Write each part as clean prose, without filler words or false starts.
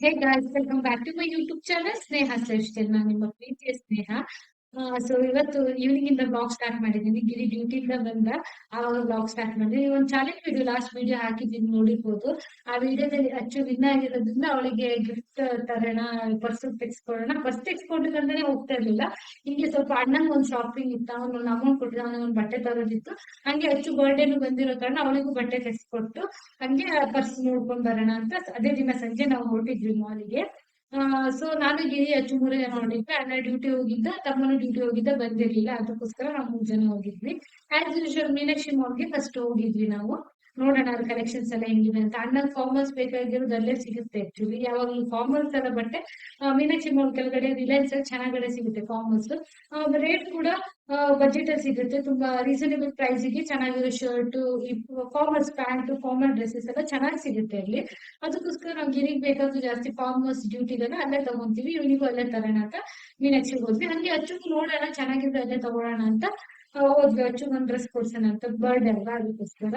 Hey guys, welcome back to my YouTube channel Sneha lifestyle. ನಾನು ನಿಮ್ಮ ಪ್ರೀತಿಯ ಸ್ನೇಹ. So ಇವತ್ತು ಈವ್ನಿಂಗ್ ಇಂದ ಬ್ಲಾಗ್ ಸ್ಟಾರ್ಟ್ ಮಾಡಿದ್ದೀನಿ. ಗಿರಿ ಡ್ಯೂಟಿಯಿಂದ ಬಂದ ಆವಾಗ ಬ್ಲಾಗ್ ಸ್ಟಾರ್ಟ್ ಮಾಡಿದ್ದೀನಿ. ಒಂದು ಚಾಲೆಂಜ್ ವಿಡಿಯೋ ಲಾಸ್ಟ್ ವಿಡಿಯೋ ಹಾಕಿದ್ದೀನಿ ನೋಡಿರ್ಬೋದು. ಆ ವಿಡಿಯೋದಲ್ಲಿ ಅಚ್ಚು ವಿನ್ ಆಗಿರೋದ್ರಿಂದ ಅವಳಿಗೆ ಗಿಫ್ಟ್ ತರೋಣ, ಪರ್ಸ್ ತೆಗೆಸ್ಕೊಳ್ಳೋಣ. ಪರ್ಸ್ ತೆಗೆಸ್ಕೊಂಡ್ರೆ ಹೋಗ್ತಾ ಇರ್ಲಿಲ್ಲ. ಹಿಂಗೆ ಸ್ವಲ್ಪ ಅಣ್ಣಂಗೆ ಒಂದು ಶಾಪಿಂಗ್ ಇತ್ತು, ಅವನು ಅಮೌಂಟ್ ಕೊಟ್ಟಿದ್ದ, ಅವನಿಗೆ ಒಂದು ಬಟ್ಟೆ ತರೋದಿತ್ತು. ಹಂಗೆ ಅಚ್ಚು ಬರ್ಡೇನು ಬಂದಿರೋ ಕಾರಣ ಅವಳಿಗೂ ಬಟ್ಟೆ ತೆಗೆಸ್ಕೊಟ್ಟು ಹಂಗೆ ಪರ್ಸ್ ನೋಡ್ಕೊಂಡ್ ಬರೋಣ ಅಂತ ಅದೇ ದಿನ ಸಂಜೆ ನಾವು ಹೊರಟಿದ್ವಿ ಮಾಲಿಗೆ. ಸೊ ನಾನು ಗಿರಿ ಅಚ್ಚು ಮೂರೇ ಜನ ಹೊರಟಿದ್ವಿ. ಅಣ್ಣ ಡ್ಯೂಟಿ ಹೋಗಿದ್ದ, ತಮ್ಮನು ಡ್ಯೂಟಿ ಹೋಗಿದ್ದ, ಬಂದಿರ್ಲಿಲ್ಲ. ಅದಕ್ಕೋಸ್ಕರ ನಾವು 3 ಜನ ಹೋಗಿದ್ವಿ. ಆಸ್ ಯೂಶುವಲ್ ಮೀನಾಕ್ಷಿ ಮಾಲ್ಗೆ ಫಸ್ಟ್ ಹೋಗಿದ್ವಿ ನಾವು. ನೋಡೋಣ ಅದು ಕಲೆಕ್ಷನ್ಸ್ ಎಲ್ಲ ಹೆಂಗಿದೆ ಅಂತ. ಅಣ್ಣಂಗೆ ಫಾರ್ಮಲ್ಸ್ ಬೇಕಾಗಿರೋದು ಅಲ್ಲೇ ಸಿಗುತ್ತೆ. ಆಕ್ಚುಲಿ ಯಾವಾಗಲೂ ಫಾರ್ಮಲ್ಸ್ ಎಲ್ಲ ಬಟ್ಟೆ ಮೀನಾಕ್ಷಿ ಮಾಲ್ ಕೆಳಗಡೆ ರಿಲಯನ್ಸ್ ಅಲ್ಲಿ ಚೆನ್ನಾಗಡೆ ಸಿಗುತ್ತೆ ಫಾರ್ಮಲ್ಸ್. ರೇಟ್ ಕೂಡ ಬಜೆಟ್ ಅಲ್ಲಿ ಸಿಗುತ್ತೆ. ತುಂಬಾ ರೀಸನೇಬಲ್ ಪ್ರೈಸ್ ಗೆ ಚೆನ್ನಾಗಿರೋ ಶರ್ಟ್, ಈ ಫಾರ್ಮಲ್ಸ್ ಪ್ಯಾಂಟ್, ಫಾರ್ಮಲ್ ಡ್ರೆಸ್ಸಸ್ ಎಲ್ಲ ಚೆನ್ನಾಗಿ ಸಿಗುತ್ತೆ ಅಲ್ಲಿ. ಅದಕ್ಕೋಸ್ಕರ ನಾವು ಗಿರಿಗೆ ಬೇಕಾದ್ರು ಜಾಸ್ತಿ ಫಾರ್ಮಲ್ಸ್ ಡ್ಯೂಟಿಗೆಲ್ಲ ಅಲ್ಲೇ ತಗೊಂತೀವಿ. ಇವನಿಗೂ ಅಲ್ಲೇ ತರೋಣ ಅಂತ ಮೀನಾಕ್ಷಿಗೆ ಹೋದ್ವಿ. ಹಂಗೆ ಅಚ್ಚುಗೂ ನೋಡೋಣ ಚೆನ್ನಾಗಿದ್ರೆ ಅಲ್ಲೇ ತಗೊಳ್ಳೋಣ ಅಂತ ಹೋದ್ವಿ. ಅಚ್ಚುಗ್ ಒಂದ್ ಡ್ರೆಸ್ ಕೊಡ್ಸೋಣ ಅಂತ, ಬರ್ಡೇ ಅಲ್ವಾ ಅದಕ್ಕೋಸ್ಕರ.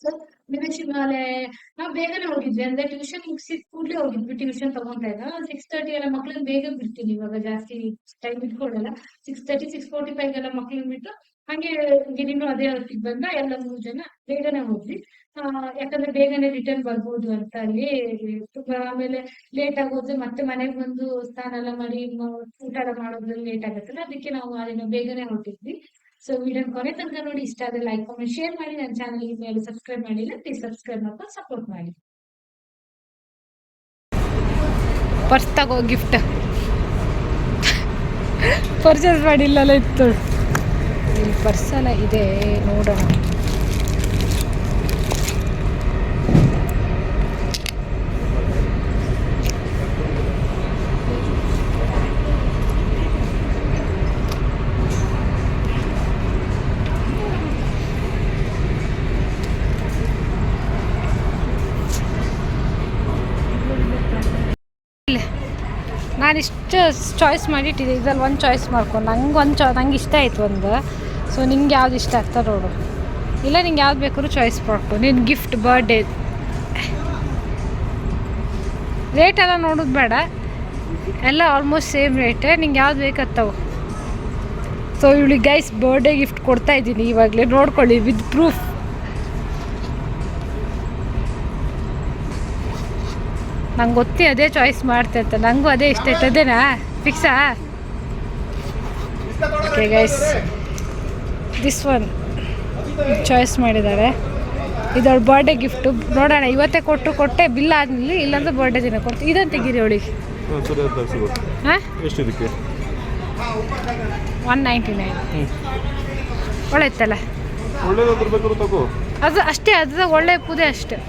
ಸೊ ಮೀನಾಕ್ಷಿ ಮಾಲೆ ನಾವು ಬೇಗನೆ ಹೋಗಿದ್ವಿ. ಅಂದ್ರೆ ಟ್ಯೂಷನ್ ಮುಗಿಸಿದ ಕೂಡಲೇ ಹೋಗಿದ್ವಿ. ಟ್ಯೂಷನ್ ತಗೊಂತಾ ಇದ್ದ 6:30 ಎಲ್ಲ ಮಕ್ಳನ್ನ ಬೇಗ ಬಿಡ್ತೀನಿ ಇವಾಗ, ಜಾಸ್ತಿ ಟೈಮ್ ಇಟ್ಕೊಳ್ಳಲ್ಲ. 6:30 6:45 ಎಲ್ಲ ಮಕ್ಳನ್ನ ಬಿಟ್ಟು ಹಂಗೆ ಗಿರಿನು ಅದೇ ಹೊತ್ತಿಗೆ ಬಂದ. ಎಲ್ಲ 3 ಜನ ಬೇಗನೆ ಹೋದ್ವಿ. ಯಾಕಂದ್ರೆ ಬೇಗನೆ ರಿಟರ್ನ್ ಬರ್ಬೋದು ಅಂತ ಅಲ್ಲಿ. ತುಂಬಾ ಆಮೇಲೆ ಲೇಟ್ ಆಗೋದ್ರೆ ಮತ್ತೆ ಮನೆಗೆ ಬಂದು ಸ್ನಾನ ಎಲ್ಲ ಮಾಡಿ ಊಟ ಎಲ್ಲ ಮಾಡೋದ್ರಲ್ಲಿ ಲೇಟ್ ಆಗುತ್ತಲ್ಲ, ಅದಕ್ಕೆ ನಾವು ಅದನ್ನ ಬೇಗನೆ ಹೊರಟಿದ್ವಿ. ಸೊ ವಿಡಿಯೋ ಕೊನೆ ತನಕ ನೋಡಿ. ಇಷ್ಟ ಆದ್ರೆ ಲೈಕ್ ಕಾಮೆಂಟ್ ಶೇರ್ ಮಾಡಿ. ನನ್ನ ಚಾನಲ್ ಮೇಲೆ ಸಬ್ಸ್ಕ್ರೈಬ್ ಮಾಡಿಲ್ಲ, ಪ್ಲೀಸ್ ಸಬ್ಸ್ಕ್ರೈಬ್ ಮಾಡ್ಕೊಂಡು ಸಪೋರ್ಟ್ ಮಾಡಿ. ಪರ್ಸ್ ತಗೋ, ಗಿಫ್ಟ್ ಪರ್ಚೇಸ್ ಮಾಡಿಲ್ಲಲ್ಲ ಇತ್ತು. ಇಲ್ಲಿ ಪರ್ಸ್ ಎಲ್ಲ ಇದೆ, ನೋಡೋಣ. ನಾನಿಷ್ಟು ಚಾಯ್ಸ್ ಮಾಡಿಟ್ಟಿದ್ದೆ, ಇದ್ರಲ್ಲಿ ಒಂದು ಚಾಯ್ಸ್ ಮಾಡ್ಕೊಂಡು ನಂಗೆ ಇಷ್ಟ ಆಯಿತು ಒಂದು. ಸೊ ನಿಂಗೆ ಯಾವ್ದು ಇಷ್ಟ ಆಗ್ತಾ ನೋಡು, ಇಲ್ಲ ನಿಂಗೆ ಯಾವ್ದು ಬೇಕಾದ್ರೂ ಚಾಯ್ಸ್ ಮಾಡ್ಕೊ. ನಿನ್ನ ಗಿಫ್ಟ್ ಬರ್ಡೇ ರೇಟ್ ಎಲ್ಲ ನೋಡೋದು ಬೇಡ, ಎಲ್ಲ ಆಲ್ಮೋಸ್ಟ್ ಸೇಮ್ ರೇಟೇ. ನಿಂಗೆ ಯಾವ್ದು ಬೇಕತ್ತವು. ಸೊ ಇವಳಿಗೆ ಗೈಸ್ ಬರ್ಡೇ ಗಿಫ್ಟ್ ಕೊಡ್ತಾಯಿದ್ದೀನಿ ಇವಾಗಲೇ, ನೋಡ್ಕೊಳ್ಳಿ ವಿತ್ ಪ್ರೂಫ್. ನಂಗೆ ಗೊತ್ತಿ ಅದೇ ಚಾಯ್ಸ್ ಮಾಡ್ತಾ ಇರ್ತ, ನನಗೂ ಅದೇ ಇಷ್ಟ ಆಯ್ತು. ಅದೇನಾ ಫಿಕ್ಸಾ? Okay guys, this one choice ಮಾಡಿದ್ದಾರೆ. ಇದವಳು ಬರ್ಡೇ ಗಿಫ್ಟು. ನೋಡೋಣ, ಇವತ್ತೇ ಕೊಟ್ಟೆ ಬಿಲ್ ಆದ್ಮೇಲೆ, ಇಲ್ಲಾಂದ್ರೆ ಬರ್ಡೇ ದಿನ ಕೊಡ್ತೀವಿ. ಇದಂತ ಗಿರಿ ಅವಳಿಗೆ ಹಾಂ 199. ಒಳ್ಳೆತ್ತಲ್ಲ ಅದು, ಅಷ್ಟೇ. ಅದು ಒಳ್ಳೆ ಪೂದೆ ಅಷ್ಟೆ.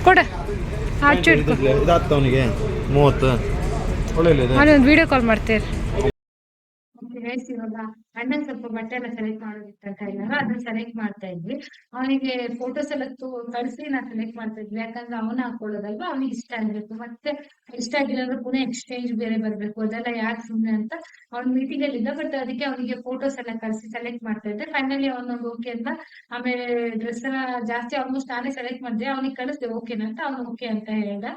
ಕೊಡ ಅವನಿಗೆ 30 ಒಳ್ಳೆ ಅವನೊಂದು ವಿಡಿಯೋ ಕಾಲ್ ಮಾಡ್ತೀರಿ. ಇವಾಗ ಅಣ್ಣನ್ ಸ್ವಲ್ಪ ಬಟ್ಟೆ ಎಲ್ಲ ಸೆಲೆಕ್ಟ್ ಮಾಡೋದಿತ್ತಂತ ಇಲ್ಲಾರ, ಅದನ್ನ ಸೆಲೆಕ್ಟ್ ಮಾಡ್ತಾ ಇದ್ವಿ. ಅವನಿಗೆ ಫೋಟೋಸ್ ಎಲ್ಲ ಕಳಿಸಿ ನಾ ಸೆಲೆಕ್ಟ್ ಮಾಡ್ತಾ ಇದ್ವಿ. ಯಾಕಂದ್ರೆ ಅವನ ಹಾಕೊಳ್ಳೋದಲ್ವಾ, ಅವನಿಗೆ ಇಷ್ಟ ಆಗ್ಬೇಕು. ಮತ್ತೆ ಇಷ್ಟ ಆಗಿಲ್ಲ ಅಂದ್ರೆ ಪುನಃ ಎಕ್ಸ್ಚೇಂಜ್ ಬೇರೆ ಬರ್ಬೇಕು, ಅದೆಲ್ಲ ಯಾಕೆ ಸುಮ್ನೆ ಅಂತ ಅವ್ನ್ ಮೀಟಿಂಗ್ ಅಲ್ಲಿ ಇದ್ದ. ಬಟ್ ಅದಕ್ಕೆ ಅವನಿಗೆ ಫೋಟೋಸ್ ಎಲ್ಲ ಕಳಿಸಿ ಸೆಲೆಕ್ಟ್ ಮಾಡ್ತಾ ಇದ್ದೆ. ಫೈನಲಿ ಅವನೊಂದು ಓಕೆ ಅಂತ. ಆಮೇಲೆ ಡ್ರೆಸ್ ಎಲ್ಲ ಜಾಸ್ತಿ ಆಲ್ಮೋಸ್ಟ್ ನಾನೇ ಸೆಲೆಕ್ಟ್ ಮಾಡಿದೆ. ಅವನಿಗೆ ಕಳಿಸ್ದೆ ಓಕೆನಾ ಅಂತ, ಅವ್ನು ಓಕೆ ಅಂತ ಹೇಳ್ದ.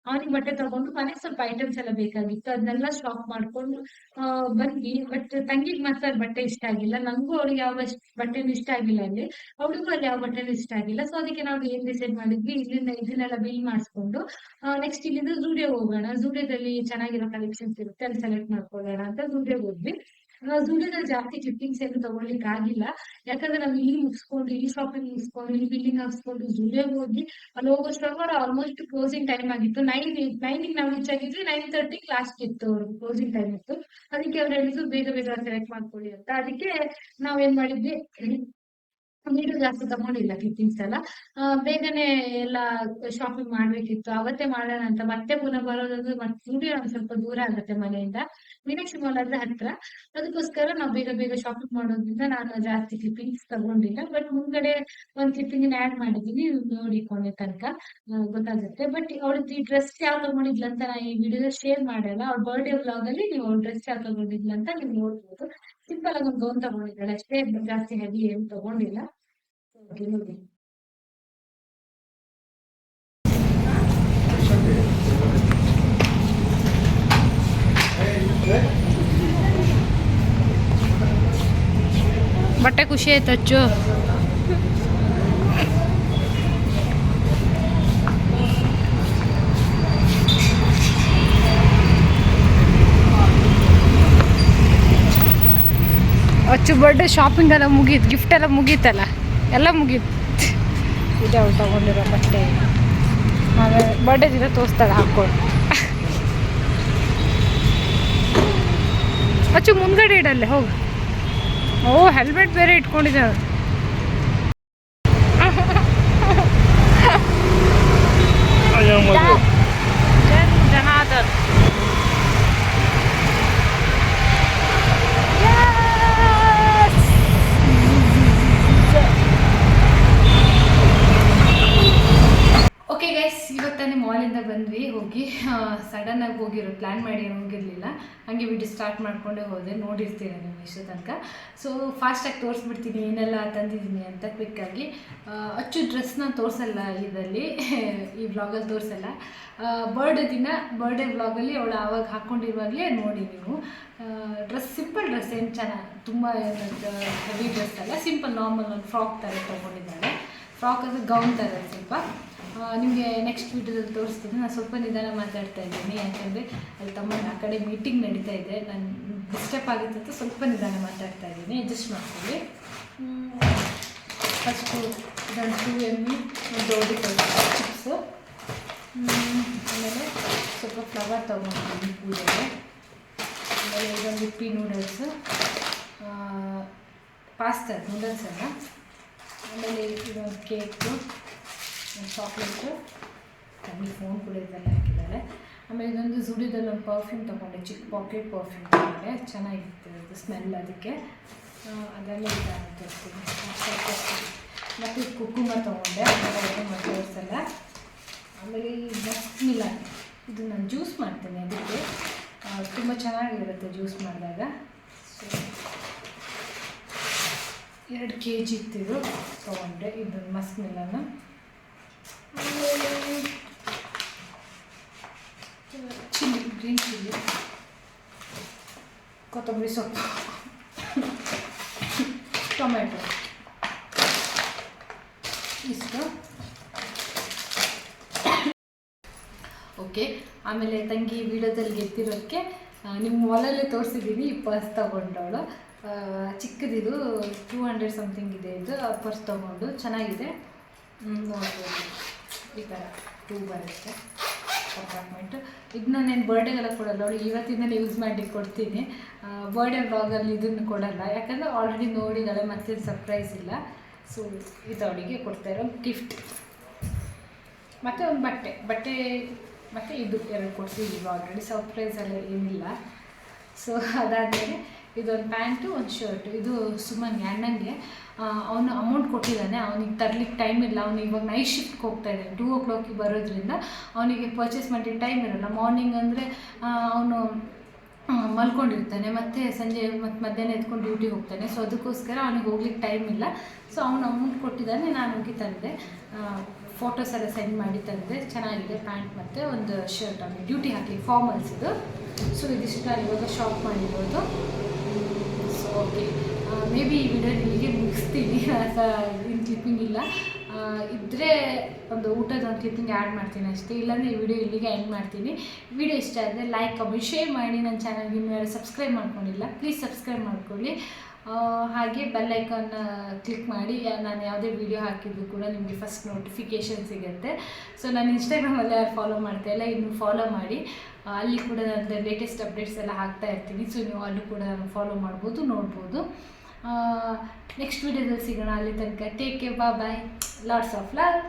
ಅವನಿಗೆ ಬಟ್ಟೆ ತಗೊಂಡು ಮನೆಗೆ ಸ್ವಲ್ಪ ಐಟಮ್ಸ್ ಎಲ್ಲ ಬೇಕಾಗಿತ್ತು, ಅದನ್ನೆಲ್ಲ ಸ್ಟಾಕ್ ಮಾಡ್ಕೊಂಡು ಬಂದ್ವಿ. ಬಟ್ ತಂಗಿಗ್ ಮಾತ್ರ ಬಟ್ಟೆ ಇಷ್ಟ ಆಗಿಲ್ಲ. ನಂಗೂ ಅವಳಿಗೆ ಯಾವ ಬಟ್ಟೆನೂ ಇಷ್ಟ ಆಗಿಲ್ಲ ಅಲ್ಲಿ, ಅವಳಿಗೂ ಅಲ್ಲಿ ಯಾವ ಬಟ್ಟೆನೂ ಇಷ್ಟ ಆಗಿಲ್ಲ. ಸೊ ಅದಕ್ಕೆ ನಾವು ಏನ್ ಡಿಸೈಡ್ ಮಾಡಿದ್ವಿ, ಇಲ್ಲಿಂದ ಇದನ್ನೆಲ್ಲ ಬಿಲ್ ಮಾಡಿಸ್ಕೊಂಡು ನೆಕ್ಸ್ಟ್ ಇಲ್ಲಿಂದ ಝೂಡಿಯೋ ಹೋಗೋಣ. ಝೂಡಿಯೋದಲ್ಲಿ ಚೆನ್ನಾಗಿರೋ ಕಲೆಕ್ಷನ್ಸ್ ಇರುತ್ತೆ, ಅಲ್ಲಿ ಸೆಲೆಕ್ಟ್ ಮಾಡ್ಕೊಳ್ಳೋಣ ಅಂತ ಝೂಡಿಯೋಗೆ ಹೋದ್ವಿ. ಝೂಡಿಯೋದಲ್ಲಿ ಜಾಸ್ತಿ ಕ್ಲಿಪ್ಪಿಂಗ್ಸ್ ಏನು ತಗೊಳ್ಲಿಕ್ಕೆ ಆಗಿಲ್ಲ. ಯಾಕಂದ್ರೆ ನಾವು ಇಲ್ಲಿ ಮುಗಿಸ್ಕೊಂಡು, ಇಲ್ಲಿ ಶಾಪಿಂಗ್ ಮುಗಿಸ್ಕೊಂಡು, ಇಲ್ಲಿ ಬಿಲ್ಲಿಂಗ್ ಹಾಕ್ಸ್ಕೊಂಡು ಝೂಡಿಯೋಗೆ ಹೋಗಿ ಅಲ್ಲಿ ಹೋಗೋಷ್ಟೊಳಗಡೆ ಆಲ್ಮೋಸ್ಟ್ ಕ್ಲೋಸಿಂಗ್ ಟೈಮ್ ಆಗಿತ್ತು. 9ಗೆ ನಾವು ರೀಚ್ ಆಗಿದ್ವಿ. 9:30 ಲಾಸ್ಟ್ ಇತ್ತು, ಅವ್ರು ಕ್ಲೋಸಿಂಗ್ ಟೈಮ್ ಇತ್ತು. ಅದಕ್ಕೆ ಅವ್ರು ಹೇಳಿದ್ರು ಬೇಗ ಬೇಗ ಸೆಲೆಕ್ಟ್ ಮಾಡ್ಕೊಳ್ಳಿ ಅಂತ. ಅದಕ್ಕೆ ನಾವೇನ್ ಮಾಡಿದ್ವಿ, ನೀರು ಜಾಸ್ತಿ ತಗೊಂಡಿಲ್ಲ ಕ್ಲಿಪ್ಪಿಂಗ್ಸ್ ಎಲ್ಲ. ಬೇಗನೆ ಎಲ್ಲ ಶಾಪಿಂಗ್ ಮಾಡ್ಬೇಕಿತ್ತು, ಅವತ್ತೇ ಮಾಡೋಣ ಅಂತ. ಮತ್ತೆ ಪುನಃ ಬರೋದಂದ್ರೆ ಮತ್ತೆ ಸ್ಟುಡಿಯೋ ಒಂದ್ ಸ್ವಲ್ಪ ದೂರ ಆಗುತ್ತೆ ಮನೆಯಿಂದ. ಮೀನಾಕ್ಷಿ ಮಾಲ್ ಆದ್ರೆ ಹತ್ರ. ಅದಕ್ಕೋಸ್ಕರ ನಾವು ಬೇಗ ಬೇಗ ಶಾಪಿಂಗ್ ಮಾಡೋದ್ರಿಂದ ನಾನು ಜಾಸ್ತಿ ಕ್ಲಿಪ್ಪಿಂಗ್ಸ್ ತಗೊಂಡಿಲ್ಲ. ಬಟ್ ಮುಂದ್ಗಡೆ ಒಂದ್ ಕ್ಲಿಪ್ಪಿಂಗ್ ಆಡ್ ಮಾಡಿದೀನಿ, ನೋಡಿ ಕೊನೆ ತನಕ ಗೊತ್ತಾಗುತ್ತೆ. ಬಟ್ ಅವಳದ್ದು ಈ ಡ್ರೆಸ್ ಯಾವ ತಗೊಂಡಿದ್ಲ ಅಂತ ನಾ ಈ ವಿಡಿಯೋದಲ್ಲಿ ಶೇರ್ ಮಾಡಲ್ಲ. ಅವ್ಳ ಬರ್ಡೇ ವ್ಲಾಗ್ ಅಲ್ಲಿ ನೀವು ಅವ್ಳ ಡ್ರೆಸ್ ಯಾವ ತಗೊಂಡಿದ್ಲ ಅಂತ ನೀವು ನೋಡ್ಬೋದು. ಸಿಂಪಲ್ ಆಗಿ ಒಂದು ಗೌನ್ ತಗೊಂಡಿದ್ದಾಳೆ ಅಷ್ಟೇ, ಜಾಸ್ತಿ ಹೆವಿ ಏನು ತಗೊಂಡಿಲ್ಲ. ನೋಡಿ ಬಟ್ಟೆ ಖುಷಿ ಆಯ್ತು ಅಚ್ಚು. ಅಚ್ಚು ಬರ್ಡೇ ಶಾಪಿಂಗ್ ಎಲ್ಲ ಮುಗೀತು, ಗಿಫ್ಟ್ ಎಲ್ಲ ಮುಗೀತಲ್ಲ, ಎಲ್ಲ ಮುಗೀತು. ಇದೆ ಅವಳು ತಗೊಂಡಿರೋ ಬಟ್ಟೆ. ಆಮೇಲೆ ಬರ್ಡೇ ದಿನ ತೋರಿಸ್ತಾಳೆ ಹಾಕ್ಕೊಂಡು. ಅಚ್ಚು ಮುಂದ್ಗಡೆ ಇಡಲ್ಲೇ ಹೋಗು. ಓ ಹೆಲ್ಮೆಟ್ ಬೇರೆ ಇಟ್ಕೊಂಡಿದ್ದಾಳೆ. ಜನಾರ್ದನ್ ಓಕೆ ಗೈಸ್, ಇವತ್ತಾನೆ ಮಾಲಿಂದ ಬಂದ್ವಿ. ಹೋಗಿ ಸಡನ್ನಾಗಿ ಹೋಗಿರೋ, ಪ್ಲ್ಯಾನ್ ಮಾಡಿ ಏನು ಹೋಗಿರಲಿಲ್ಲ. ಹಾಗೆ ವಿಡಿಯೋ ಸ್ಟಾರ್ಟ್ ಮಾಡಿಕೊಂಡೇ ಹೋದೆ. ನೋಡಿರ್ತೀರ ನೀವು ಇಷ್ಟು ತನಕ. ಸೊ ಫಾಸ್ಟಾಗಿ ತೋರಿಸ್ಬಿಡ್ತೀನಿ ಏನೆಲ್ಲ ತಂದಿದ್ದೀನಿ ಅಂತ ಕ್ವಿಕ್ಕಾಗಿ. ಅಚ್ಚು ಡ್ರೆಸ್ನ ತೋರಿಸಲ್ಲ ಇದರಲ್ಲಿ, ಈ ವ್ಲಾಗಲ್ಲಿ ತೋರಿಸಲ್ಲ. ಬರ್ಡೇ ದಿನ ಬರ್ಡೇ ವ್ಲಾಗಲ್ಲಿ ಅವಳು ಆವಾಗ ಹಾಕ್ಕೊಂಡಿರುವಾಗಲೇ ನೋಡಿ ನೀವು. ಡ್ರೆಸ್ ಸಿಂಪಲ್ ಡ್ರೆಸ್, ಏನು ಚೆನ್ನಾಗಿ ತುಂಬ ಹೆವಿ ಡ್ರೆಸ್ ಅಲ್ಲ, ಸಿಂಪಲ್ ನಾರ್ಮಲ್ ಒಂದು ಫ್ರಾಕ್ ಥರ ತೊಗೊಂಡಿದ್ದಾಳೆ. ಫ್ರಾಕ್ ಅಂದರೆ ಗೌನ್ ಥರ ಸ್ವಲ್ಪ. ನಿಮಗೆ ನೆಕ್ಸ್ಟ್ ವೀಡಿಯೋದಲ್ಲಿ ತೋರಿಸ್ತೀನಿ. ನಾನು ಸ್ವಲ್ಪ ನಿಧಾನ ಮಾತಾಡ್ತಾ ಇದ್ದೀನಿ, ಯಾಕೆಂದರೆ ಅಲ್ಲಿ ತಮ್ಮನ ಆ ಕಡೆ ಮೀಟಿಂಗ್ ನಡೀತಾ ಇದೆ. ನಾನು ಡಿಸ್ಟರ್ಬ್ ಆಗುತ್ತೆ ಅಂತ ಸ್ವಲ್ಪ ನಿಧಾನ ಮಾತಾಡ್ತಾ ಇದ್ದೀನಿ, ಅಡ್ಜಸ್ಟ್ ಮಾಡ್ತೀವಿ. ಫಸ್ಟು ಇದೊಂದು 2 MB ದೊಡ್ಡ ಚಿಪ್ಸು, ಆಮೇಲೆ ಸ್ವಲ್ಪ ಫ್ಲವರ್ ತೊಗೊಂಡಿದ್ದೀನಿ ಪೂಜೆಗೆ. ಆಮೇಲೆ ಇದೊಂದು ಹಿಪ್ಪಿ ನೂಡಲ್ಸು, ಪಾಸ್ತಾ ನೂಡಲ್ಸ್ ಅಲ್ಲ. ಆಮೇಲೆ ಇದೊಂದು ಕೇಕು, ಒಂದು ಚಾಕ್ಲೇಟು, ತಂಗಿ ಫೋನ್ ಕೂಡ ಇದೆಲ್ಲ ಹಾಕಿದ್ದಾರೆ. ಆಮೇಲೆ ಇದೊಂದು ಜುಡಿದಲ್ಲಿ ಒಂದು ಪರ್ಫ್ಯೂಮ್ ತೊಗೊಂಡೆ, ಚಿಕ್ಕ ಪಾಕೆಟ್ ಪರ್ಫ್ಯೂಮ್ ತೊಗೊಂಡೆ, ಚೆನ್ನಾಗಿತ್ತು ಅದು ಸ್ಮೆಲ್. ಅದಕ್ಕೆ ಅದೆಲ್ಲ ಇದಾಗಿ ತೋರಿಸ್ತೀನಿ. ಮತ್ತು ಕುಕ್ಕುಂಬರ್ ತೊಗೊಂಡೆ, ಅದೆಲ್ಲ ತೋರಿಸಲ್ಲ. ಆಮೇಲೆ ಈ ಮಸ್ಕ್ ಮಿಲಾನ್, ಇದು ನಾನು ಜ್ಯೂಸ್ ಮಾಡ್ತೇನೆ, ಅದಕ್ಕೆ ತುಂಬ ಚೆನ್ನಾಗಿರುತ್ತೆ ಜ್ಯೂಸ್ ಮಾಡಿದಾಗ. ಸೊ 2 kg ಇತ್ತಿದು ತೊಗೊಂಡೆ, ಇದೊಂದು ಮಸ್ಕ್ ಮಿಲಾನು. ಆಮೇಲೆ ಚಿಲ್ಲಿ, ಗ್ರೀನ್ ಚಿಲ್ಲಿ, ಕೊತ್ತಂಬರಿ ಸೊಪ್ಪು, ಟೊಮೆಟೊ, ಇಷ್ಟು. ಓಕೆ, ಆಮೇಲೆ ತಂಗಿ ವಿಡಿಯೋದಲ್ಲಿ ಗೆದ್ದಿರೋಕ್ಕೆ ನಿಮ್ಮ ಮಾಲಲ್ಲೇ ತೋರಿಸಿದ್ದೀನಿ. ಈ ಪರ್ಸ್ ತೊಗೊಂಡವಳು, ಚಿಕ್ಕದಿದು 200 ಸಮಥಿಂಗ್ ಇದೆ. ಇದು ಪರ್ಸ್ ತೊಗೊಂಡು ಚೆನ್ನಾಗಿದೆ, ನೋಡ್ಬೋದು. ಈ ಥರ 2 ಬರುತ್ತೆ ಕಂಪಾರ್ಟ್ಮೆಂಟು. ಇದನ್ನ ನಾನು ಬರ್ಡೇಗೆಲ್ಲ ಕೊಡಲ್ಲ, ಅವಳು ಇವತ್ತಿಂದಲೇ ಯೂಸ್ ಮಾಡಿ ಕೊಡ್ತೀನಿ. ಬರ್ಡೇ ವ್ಲಾಗಲ್ಲಿ ಇದನ್ನು ಕೊಡಲ್ಲ, ಯಾಕಂದರೆ ಆಲ್ರೆಡಿ ನೋಡಿದ್ದಾಳೆ, ಮತ್ತೆ ಸರ್ಪ್ರೈಸ್ ಇಲ್ಲ. ಸೊ ಇದು ಅವಳಿಗೆ ಕೊಡ್ತಾ ಇರೋ ಗಿಫ್ಟ್. ಮತ್ತು ಒಂದು ಬಟ್ಟೆ ಮತ್ತು ಇದು 2 ಕೊಡ್ತಿದ್ದೀವಿ ಆಲ್ರೆಡಿ, ಸರ್ಪ್ರೈಸ್ ಎಲ್ಲ ಏನಿಲ್ಲ. ಸೊ ಅದಾದಮೇಲೆ ಇದೊಂದು ಪ್ಯಾಂಟು, ಒಂದು ಶರ್ಟು. ಇದು ಸುಮ್ಮನೆ ಅಣ್ಣಂಗೆ ಅವನು ಅಮೌಂಟ್ ಕೊಟ್ಟಿದ್ದಾನೆ, ಅವನಿಗೆ ತರಲಿಕ್ಕೆ ಟೈಮ್ ಇಲ್ಲ. ಅವನು ಇವಾಗ ನೈಟ್ ಶಿಫ್ಟ್ಗೆ ಹೋಗ್ತಾ ಇದ್ದಾನೆ, 2 o'clock ಬರೋದ್ರಿಂದ ಅವನಿಗೆ ಪರ್ಚೇಸ್ ಮಾಡಲಿಕ್ಕೆ ಟೈಮ್ ಇರೋಲ್ಲ. ಮಾರ್ನಿಂಗ್ ಅಂದರೆ ಅವನು ಮಲ್ಕೊಂಡಿರ್ತಾನೆ, ಮತ್ತು ಸಂಜೆ ಮತ್ತು ಮಧ್ಯಾಹ್ನ ಎತ್ಕೊಂಡು ಡ್ಯೂಟಿಗೆ ಹೋಗ್ತಾನೆ. ಸೊ ಅದಕ್ಕೋಸ್ಕರ ಅವನಿಗೆ ಹೋಗ್ಲಿಕ್ಕೆ ಟೈಮ್ ಇಲ್ಲ. ಸೊ ಅವನು ಅಮೌಂಟ್ ಕೊಟ್ಟಿದ್ದಾನೆ, ನಾನು ಹೋಗಿ ತಂದೆ. ಫೋಟೋಸ್ ಎಲ್ಲ ಸೆಂಡ್ ಮಾಡಿ ತಂದೆ. ಚೆನ್ನಾಗಿದೆ ಪ್ಯಾಂಟ್ ಮತ್ತು ಒಂದು ಶರ್ಟ್, ಅವನಿಗೆ ಡ್ಯೂಟಿ ಹಾಕಿ ಫಾರ್ಮಲ್ಸ್ ಇದು. ಸೊ ಇದಿಷ್ಟು ನಾನು ಇವಾಗ ಶಾಪ್ ಮಾಡಿರೋದು. ಸೊ ಓಕೆ, ಮೇ ಬಿ ಈ ವಿಡಿಯೋ ನಿಮಗೆ ಮುಗಿಸ್ತೀನಿ, ಇನ್ನು ಕ್ಲಿಪ್ಪಿಂಗ್ ಇಲ್ಲ. ಇದ್ದರೆ ಒಂದು ಊಟದ ಒಂದು ಕ್ಲಿಪ್ಪಿಂಗ್ ಆ್ಯಡ್ ಮಾಡ್ತೀನಿ ಅಷ್ಟೇ, ಇಲ್ಲಾಂದರೆ ಈ ವಿಡಿಯೋ ಇಲ್ಲಿಗೆ ಎಂಡ್ ಮಾಡ್ತೀನಿ. ವಿಡಿಯೋ ಇಷ್ಟ ಆದರೆ ಲೈಕ್, ಕಮೆಂಟ್, ಶೇರ್ ಮಾಡಿ. ನನ್ನ ಚಾನಲ್ಗೆ ಇನ್ನೂ ಯಾರು ಸಬ್ಸ್ಕ್ರೈಬ್ ಮಾಡ್ಕೊಂಡಿಲ್ಲ, ಪ್ಲೀಸ್ ಸಬ್ಸ್ಕ್ರೈಬ್ ಮಾಡ್ಕೊಳ್ಳಿ. ಹಾಗೆ ಬೆಲ್ ಐಕಾನ್ನ ಕ್ಲಿಕ್ ಮಾಡಿ, ನಾನು ಯಾವುದೇ ವೀಡಿಯೋ ಹಾಕಿದ್ದು ಕೂಡ ನಿಮಗೆ ಫಸ್ಟ್ ನೋಟಿಫಿಕೇಷನ್ ಸಿಗುತ್ತೆ. ಸೊ ನಾನು ಇನ್ಸ್ಟಾಗ್ರಾಮಲ್ಲಿ ಯಾರು ಫಾಲೋ ಮಾಡ್ತಾಯಿಲ್ಲ, ಇನ್ನೂ ಫಾಲೋ ಮಾಡಿ. ಅಲ್ಲಿ ಕೂಡ ನನ್ನ ಲೇಟೆಸ್ಟ್ ಅಪ್ಡೇಟ್ಸ್ ಎಲ್ಲ ಹಾಕ್ತಾ ಇರ್ತೀನಿ. ಸೊ ನೀವು ಅಲ್ಲೂ ಕೂಡ ಫಾಲೋ ಮಾಡ್ಬೋದು, ನೋಡ್ಬೋದು. ನೆಕ್ಸ್ಟ್ ವೀಡಿಯೋದಲ್ಲಿ ಸಿಗೋಣ. ಅಲ್ಲಿ ತನಕ take care, bye, lots of love.